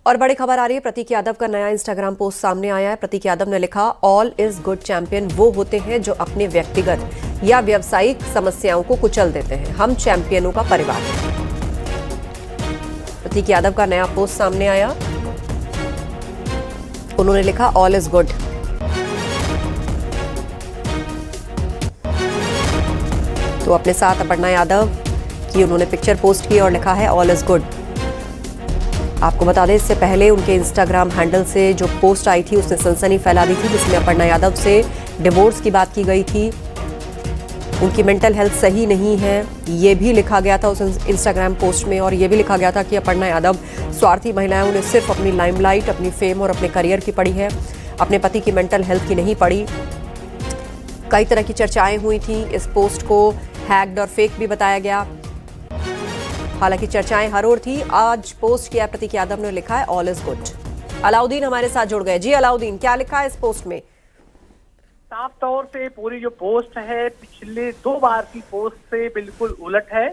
और बड़ी खबर आ रही है, प्रतीक यादव का नया इंस्टाग्राम पोस्ट सामने आया है। प्रतीक यादव ने लिखा, ऑल इज गुड चैंपियन वो होते हैं जो अपने व्यक्तिगत या व्यावसायिक समस्याओं को कुचल देते हैं। हम चैंपियनों का परिवार हैं। प्रतीक यादव का नया पोस्ट सामने आया। उन्होंने लिखा, ऑल इज गुड। तो अपने साथ अपर्णा यादव की उन्होंने पिक्चर पोस्ट की और लिखा है, ऑल इज गुड। आपको बता दें, इससे पहले उनके इंस्टाग्राम हैंडल से जो पोस्ट आई थी उसने सनसनी फैला दी थी, जिसमें अपर्णा यादव से डिवोर्स की बात की गई थी। उनकी मेंटल हेल्थ सही नहीं है, ये भी लिखा गया था उस इंस्टाग्राम पोस्ट में। और ये भी लिखा गया था कि अपर्णा यादव स्वार्थी महिला है, उन्हें सिर्फ अपनी लाइमलाइट, अपनी फेम और अपने करियर की पड़ी है, अपने पति की मेंटल हेल्थ की नहीं पड़ी। कई तरह की चर्चाएं हुई थी। इस पोस्ट को हैक्ड और फेक भी बताया गया। हालांकि चर्चाएं हर ओर थी। आज पोस्ट किया प्रतीक यादव ने, लिखा है, ऑल इज गुड। अलाउद्दीन हमारे साथ जुड़ गए। जी अलाउद्दीन, क्या लिखा है इस पोस्ट में? साफ तौर से पूरी जो पोस्ट है पिछले 2 बार की पोस्ट से बिल्कुल उलट है।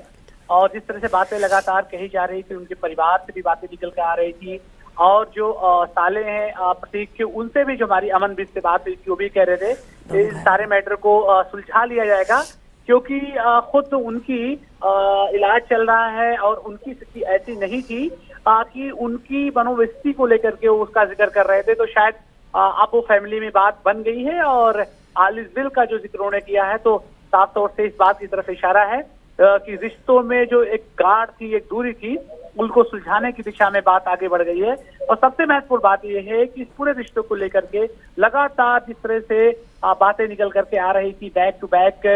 और जिस तरह से बातें लगातार कही जा रही थी, उनके परिवार से भी बातें निकल कर आ रही थी। और जो साले हैं प्रतीक के, उनसे भी जो हमारी अमन बिज से बात हुई थी, वो भी कह रहे थे इस सारे मैटर को सुलझा लिया जाएगा, क्योंकि खुद उनकी इलाज चल रहा है और उनकी स्थिति ऐसी नहीं थी कि उनकी मनोस्थिति को लेकर के वो उसका जिक्र कर रहे थे। तो शायद अब वो फैमिली में बात बन गई है और ऑल इज वेल का जो जिक्र उन्होंने किया है, तो साफ तौर से इस बात की तरफ इशारा है कि रिश्तों में जो एक गांठ थी, एक दूरी थी, उनको सुलझाने की दिशा में बात आगे बढ़ गई है। और सबसे महत्वपूर्ण बात यह है कि इस पूरे रिश्तों को लेकर के लगातार जिस तरह से बातें निकल करके आ रही थी, बैक टू बैक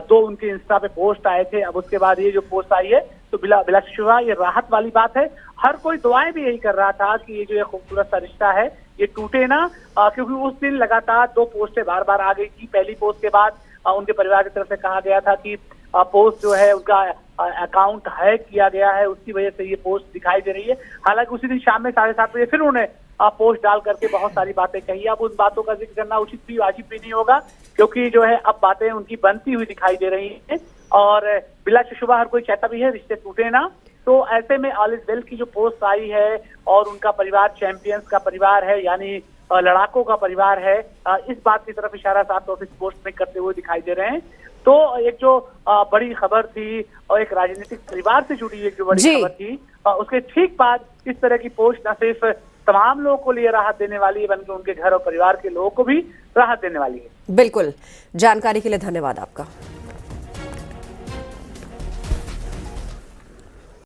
2 उनके इंस्टा पे पोस्ट आए थे। अब उसके बाद ये जो पोस्ट आई है, तो बिलाशुबा ये राहत वाली बात है। हर कोई दुआएं भी यही कर रहा था कि ये जो ये खूबसूरत सा रिश्ता है ये टूटे ना, क्योंकि उस दिन लगातार 2 पोस्टें बार बार आ गई थी। पहली पोस्ट के बाद उनके परिवार की तरफ से कहा गया था कि पोस्ट जो है उनका अकाउंट हैक किया गया है, उसकी वजह से ये पोस्ट दिखाई दे रही है। हालांकि उसी दिन शाम में 7:30 बजे फिर उन्होंने पोस्ट डाल करके बहुत सारी बातें कही। अब उन बातों का जिक्र करना उचित भी वाजिब भी नहीं होगा, क्योंकि जो है अब बातें उनकी बनती हुई दिखाई दे रही हैं। और बिलाशुबा हर कोई चाहता भी है रिश्ते टूटे ना। तो ऐसे में ऑल इज वेल की जो पोस्ट आई है और उनका परिवार चैंपियंस का परिवार है, यानी लड़ाकों का परिवार है, इस बात की तरफ इशारा साफ तौर से इस पोस्ट में करते हुए दिखाई दे रहे हैं। तो एक जो बड़ी खबर थी और एक राजनीतिक परिवार से जुड़ी एक जो बड़ी खबर थी, उसके ठीक बाद इस तरह की पोस्ट न सिर्फ तमाम लोगों को लिए राहत देने वाली है, बल्कि उनके घर और परिवार के लोगों को भी राहत देने वाली है। बिल्कुल, जानकारी के लिए धन्यवाद आपका।